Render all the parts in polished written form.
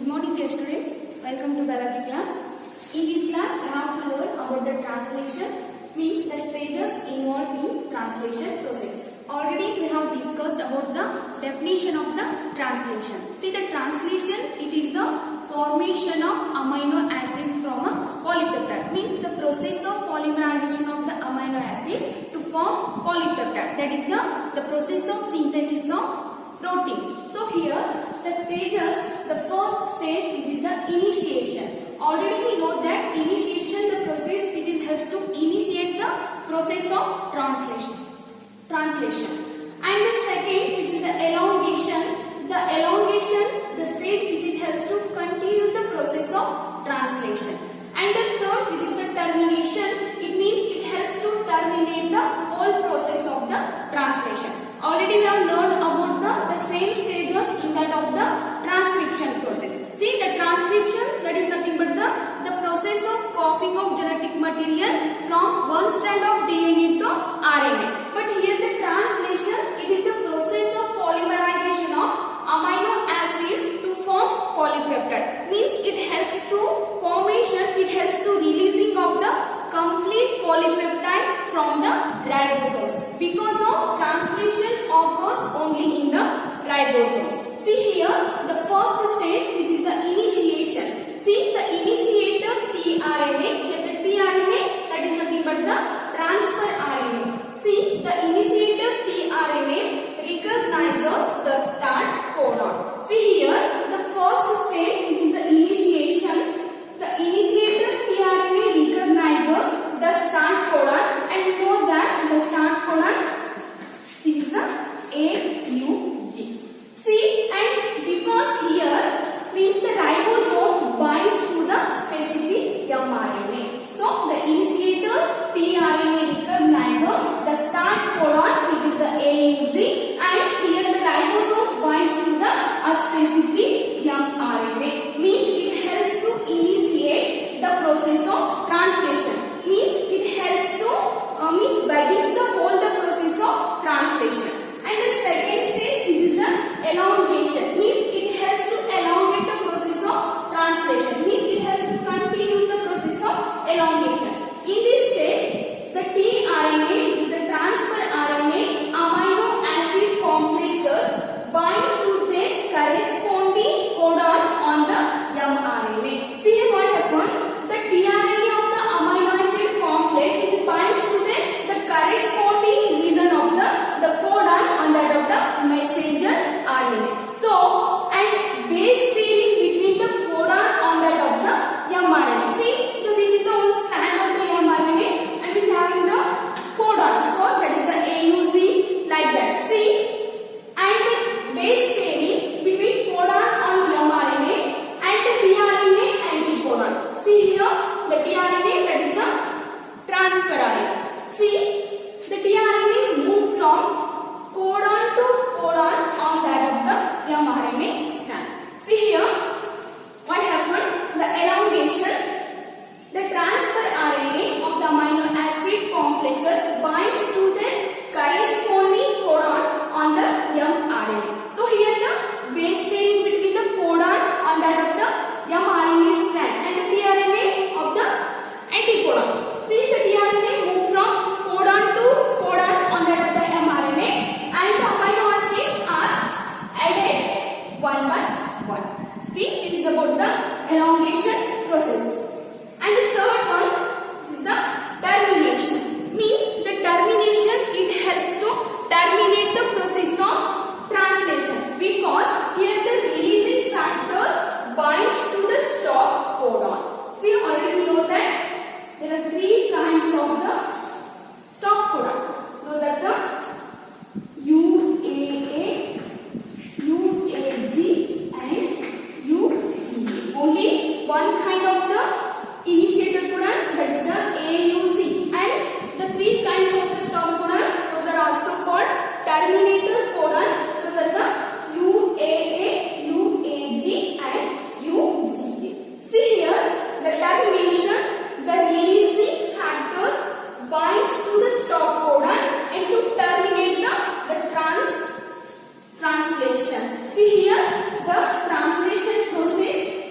Good morning dear students, welcome to biology class. In this class we have to learn about the translation, means the stages involved in translation process. Already we have discussed about the definition of the translation. See, the translation, it is the formation of amino acids from a polypeptide, means the process of polymerization of the amino acids to form polypeptide, that is the process of synthesis of proteins. So here the stages, the first stage which is the initiation. Already we know that initiation, the process which is helps to initiate the process of translation. And the second which is the elongation. The elongation, the stage which is helps to continue the process of translation. And the third which is the termination. It means it helps to terminate the whole process of the translation. Already we have learned about the same stages in that of the transcription process. See, the transcription, that is nothing but the process of copying of genetic material from one strand of DNA to RNA. But here the translation, it is the process of polymerization of amino acids to form polypeptide. Means it helps to formation, it helps to releasing of the complete polypeptide from the ribosomes. Because of translation occurs only in the ribosomes. See here, the first stage which is the initiation. See, the initiator tRNA, the tRNA, that is nothing but the transfer RNA. See, the initiator tRNA recognizes the start codon. See here, the first stage which is the initiation. The initiator tRNA recognizes the start codon and know that the start codon is the AUG. See, and because here means the ribosome binds to the specific mRNA. So the initiator tRNA recognizes the start codon which is the AUG, and here the ribosome binds to the specific mRNA. Means it helps to initiate the process of translation. Means it helps to begins the whole the process of translation. And the second stage, which is the elongation, means it helps to elongate the process of translation. Means it helps to continue the process of elongation. In this stage, the tRNA, which is the transfer RNA, amino acid complexes bind to their corresponding codon on the mRNA. See here what happened? The tRNA of the amino acid complex, it binds to the corresponding region of the codon on that of the messenger RNA. So, and base pairing between the codon on that of the mRNA. See, which is the one strand of the mRNA and is having the codon. So, that is the AUC, like that. See, and the base pairing between codon on the mRNA and the tRNA anticodon. See here, the tRNA, that is the transfer RNA. See, the tRNA move from codon to codon on that of the mRNA strand. See here, what happened? The elongation, the transfer RNA of the amino acid complexes binds to the corresponding codon on the mRNA. So here the base pairing between the codon on that of the mRNA strand and the tRNA of the anticodon. See, the tRNA move from codon to codon on that of the mRNA and the amino acids are added one by one. See, this is about the elongation process. And the third one is the termination. Means the termination, it helps to terminate the process of translation because here the releasing factor binds to the stop codon. See, already we know that there are three kinds of the stop codon. Those are the UAA, UAG and UGA. Only one kind of the initiator codon, that is the AUC, and the three kinds of the stop codon, those are also called terminator codons. Those are the UAA, UAG and UGA. See here, the termination, the releasing factor binds to the stop codon and to terminate the translation. See here, the translation process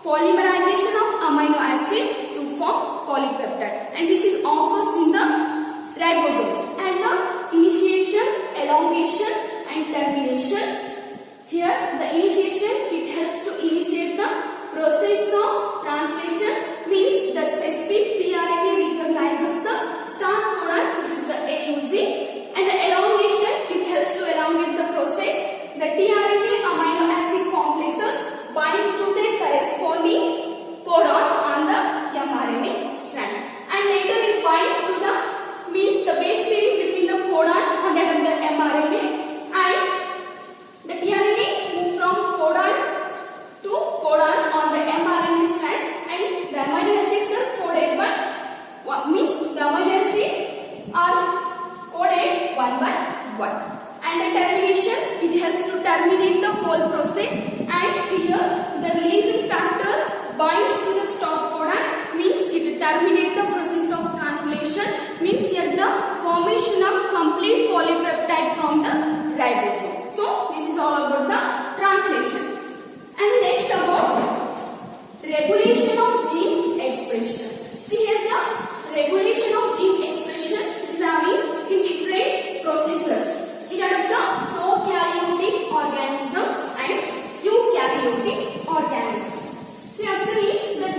polymerization of amino acid to form polypeptide, and which is occurs in the ribosomes, and the initiation, elongation and termination. Here the initiation, it helps to initiate the process of translation, means the specific tRNA recognizes the start codon, which is the AUG, and the elongation, it helps to elongate the process. The tRNA amino acid complexes binds to their corresponding codon on the mRNA strand, and later it binds to the, means the base pairing between the codon and the mRNA, and the tRNA move from codon to codon on the mRNA strand, and the amino acids are coded by what means the amino acids are coded one by one. And the termination, it helps to terminate the whole process, and here the releasing factor binds to the stop codon, means it terminates the process of translation, means here the formation of complete polypeptide from the ribosome. So this is all about the translation. And next about regulation of gene expression. See here the regulation of gene expression is having in different processes. It are the prokaryotic organism and eukaryotic organism. See actually the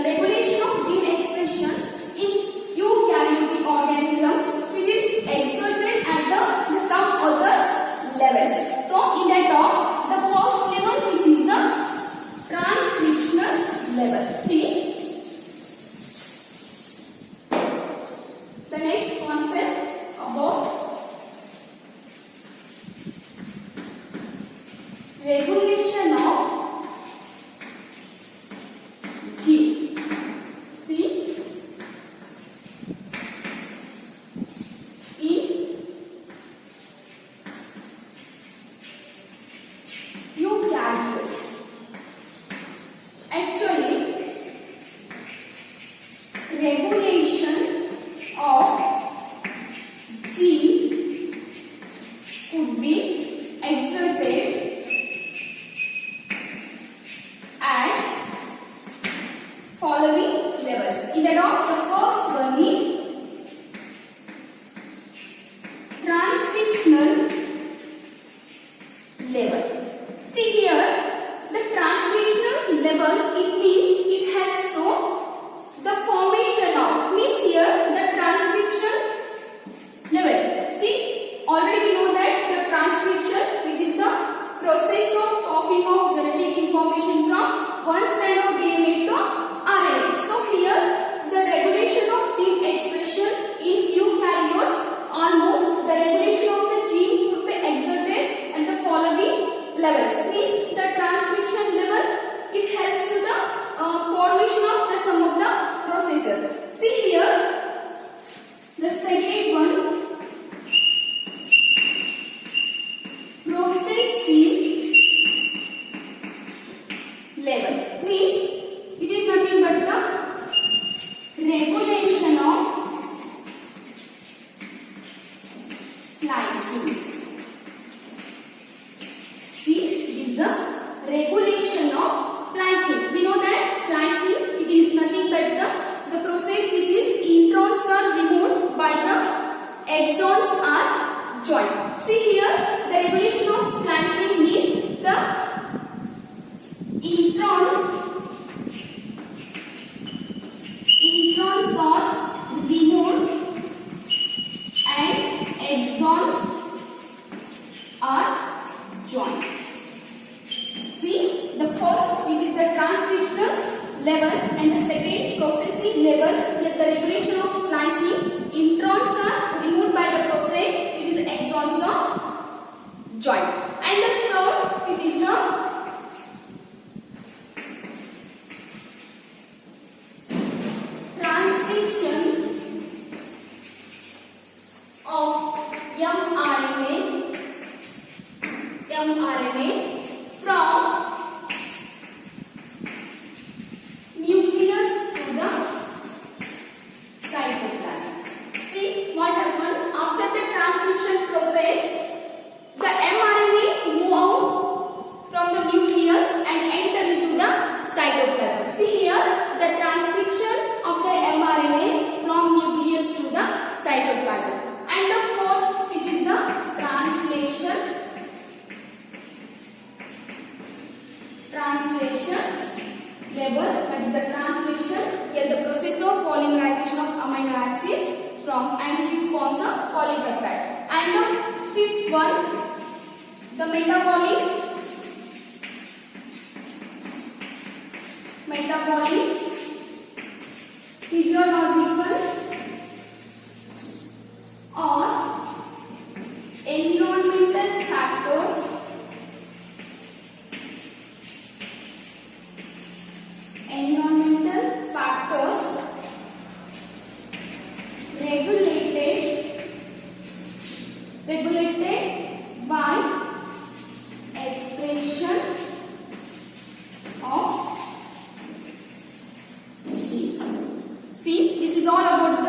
regulation of gene expression in eukaryotic organism, it is exerted at the some other levels. So in that the first level, which is the transcriptional level. See the next concept about regulation of gene. See, in eukaryotes, actually regulation of gene could be exerted at following levels. In that the first one is transcriptional level. See here, the transcriptional level, it means it helps to the formation of, means here the transcription level. See, already we know that the transcription, which is the process of copying of genetic information from one strand of DNA to RNA. So here the regulation of gene expression in eukaryotes, almost the regulation of the gene could be exerted at the following levels. Means the transcription level, it helps to the formation of the some of the processes. See here the second one, processing level, means it is nothing but the regulation of splicing. See, it is the regulation of splicing. We know that splicing, it is nothing but the process which is introns are removed by the exons are joined. See here, the regulation of splicing means the introns are removed and exons are joined. See, the first, which is the transcriptional level, and the second processing level, the regulation of splicing, introns are removed by the process, it is exons are joined. And the third, which is the transcription of mRNA from nucleus to the cytoplasm. See what happened after the transcription process, the mRNA move out from the nucleus and enter into the cytoplasm. level, that is the translation. Here the process of polymerization of amino acids from, and it forms a polypeptide. And the fifth one, the metabolic physiological or environmental factors regulated by expression of genes. See, this is all about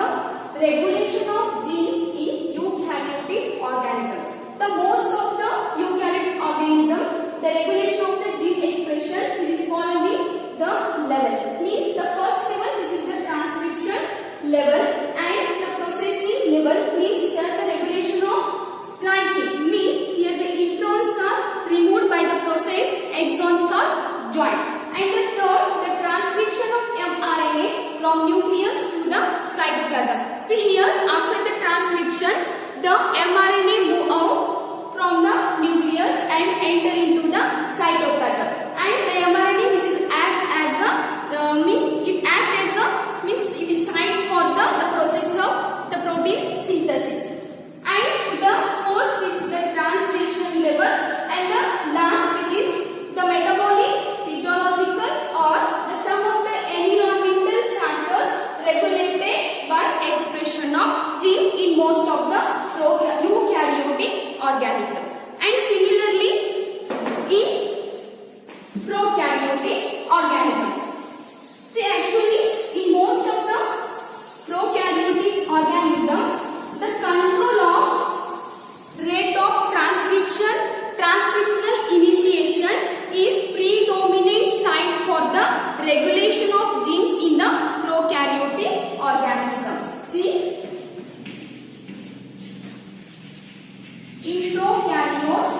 the regulation of genes in eukaryotic organism. The most of the eukaryotic organism, the regulation of the gene expression is following the level. Means the first level, which is the transcription level, and the processing level means that the regulation of splicing. Means here the introns are removed by the process, exons are joined. And the third, the transcription of mRNA from nucleus to the cytoplasm. See here, after the transcription, the mRNA move out from the nucleus and enter into the cytoplasm. And the mRNA which is act as a means it is signed for the process of the protein synthesis. And the fourth is the translation level, and the last which is the metabolic, physiological or the sum of the environmental factors regulated by expression of gene in most of the eukaryotic organism. And similarly in prokaryotic organism. See, actually in most of the prokaryotic organism, the control of rate of transcriptional initiation is predominant site for the regulation of genes in the prokaryotic organism. See, in prokaryotes,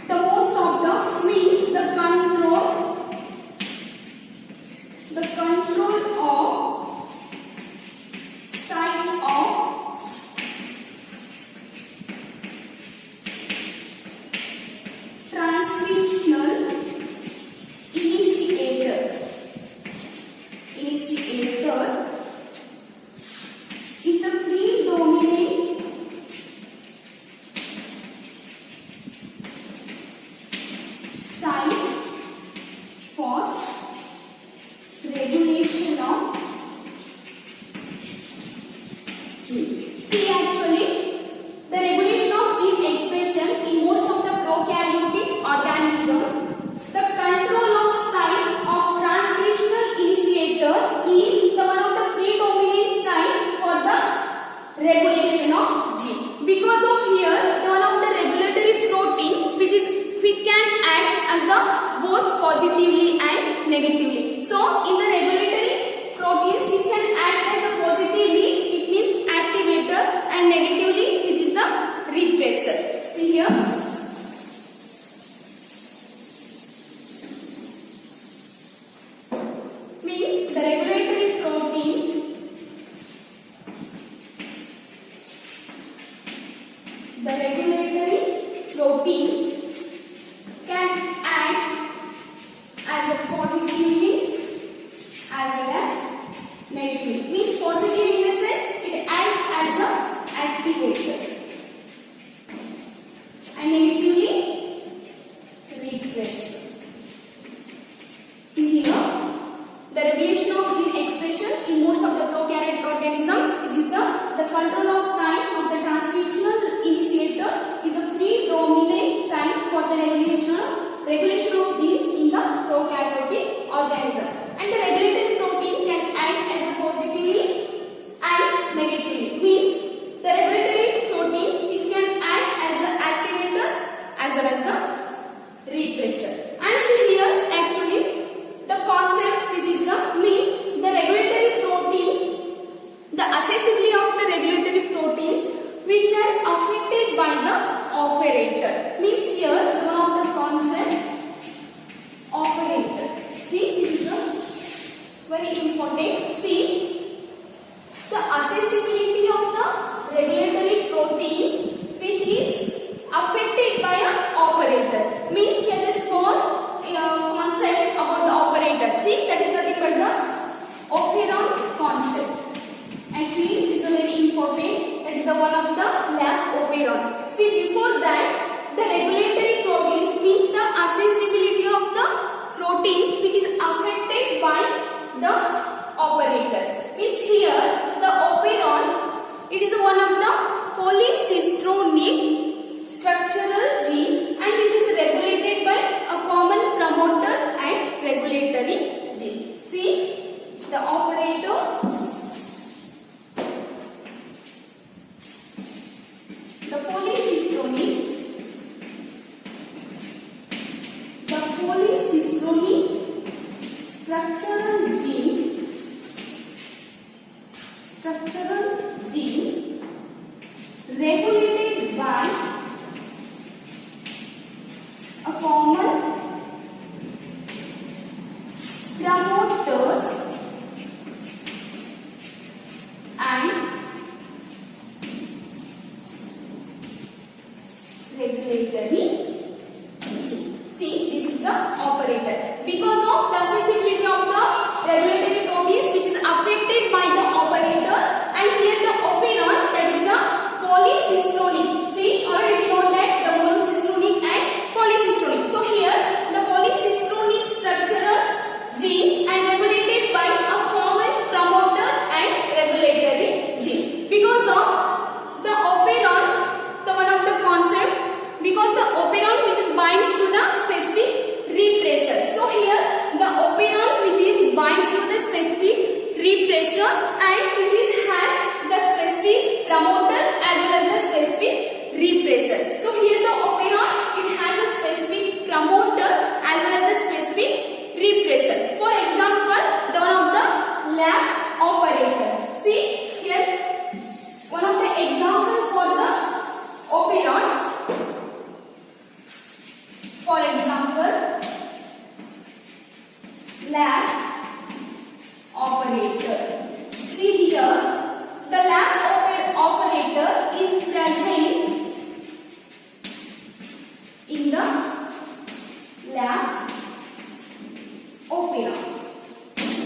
the most of the means the control of site of transcriptional initiator is the predominant site for regulation of gene. See, actually the regulation of gene expression in most of the prokaryotic organism, the control of site of transcriptional initiator is the one of the predominant site for the regulation of gene. Because of here, one of the regulatory protein which can act as the both positively and negatively. So in the regulatory proteins which can act as a positively, it means activator, and negatively which is the repressor. See here. Means the regulatory protein can act as a positively as well as negatively. Means positive in the sense it acts as a activator, and negatively repressor. See here, the regulation of gene expression in most of the prokaryotic organism, which is the control of site of the transcriptional initiator, is a predominant site for the regulation of genes in the prokaryotic organism. And the regulatory protein can act as a positively and negatively. Means the regulatory protein which can act as an activator as well as the repressor. And see here, actually the concept which is the means the regulatory proteins, the accessibility of the regulatory proteins which are affected by the operator. Means here one of the concept operator. polycistronic structural gene regulated by a common promoters and regulatory gene. See, this is the operator. Because of the accessibility of the regulatory proteins which is affected by the operator, and here the operon, that is the polycistronic. See, already we know that the monocistronic and polycistronic. So here the polycistronic structural gene and regulated by a common promoter and regulatory gene. Because of the operon, the one of the concept, because the operon which binds to the specific repressor. So here the operon which is binds to the specific repressor and which is has the specific promoter as well as the specific repressor. So here the operon, it has a specific promoter as well as the specific repressor. For example, the one of the lab operator. See here one of the examples for the operon. For example, lab operator. See here, the lab operator is present in the lab operon.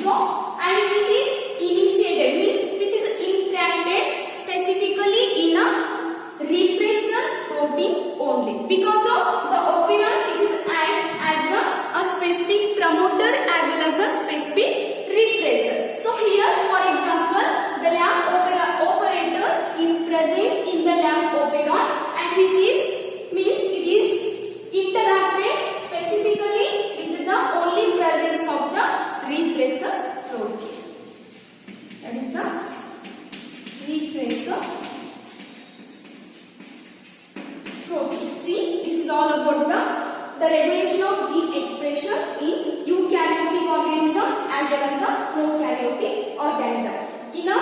So, and which is initiated, means which is implanted specifically in a repressor protein only. Because of the operon, it is act as a specific promoter as well as a specific repressor. So here, for example, the lab operator is present in the lab operon, and which is means it is interacted specifically with the only presence of the repressor protein. That is the repressor protein. See, this is all about the regulation of gene expression in eukaryotic organism as well as the prokaryotic organism. In a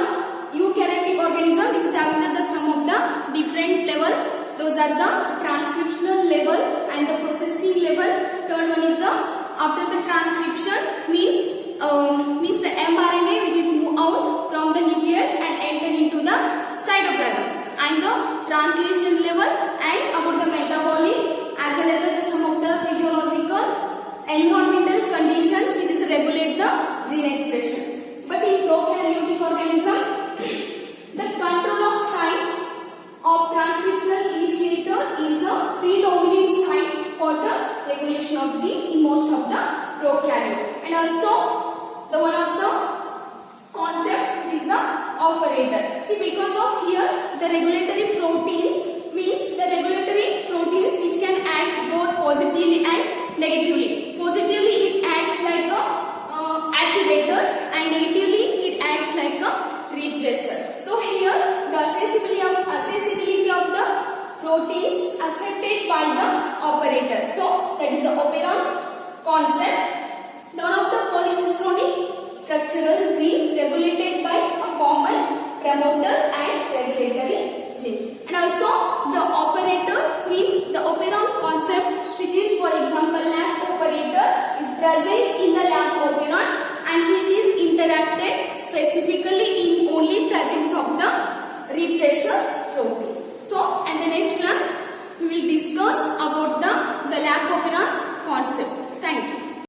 eukaryotic organism, this is having the sum of the different levels. Those are the transcriptional level and the processing level. Third one is the after the transcription means the mRNA which is moved out from the nucleus and enter into the cytoplasm, and the translation level and about the metabolic as well as the some of the physiological environmental conditions which is regulate the gene expression. But in prokaryotic organism, the control of site of transcriptional initiator is the predominant site for the regulation of gene in most of the prokaryote, and also the one of the concept which is the operator. See, because of here the regulatory proteins means the regulatory proteins which can act both positively and negatively. Positively it acts like a activator and negatively it acts like a repressor. So here the accessibility of the proteins affected by the operator. So that is the operon concept. The one of the polycistronic structural gene regulated by a common promoter and regulatory gene. And also the operator means the operon concept, which is for example lab operator is present in the lab operon and which is interacted specifically in only presence of the repressor protein. So, and the next class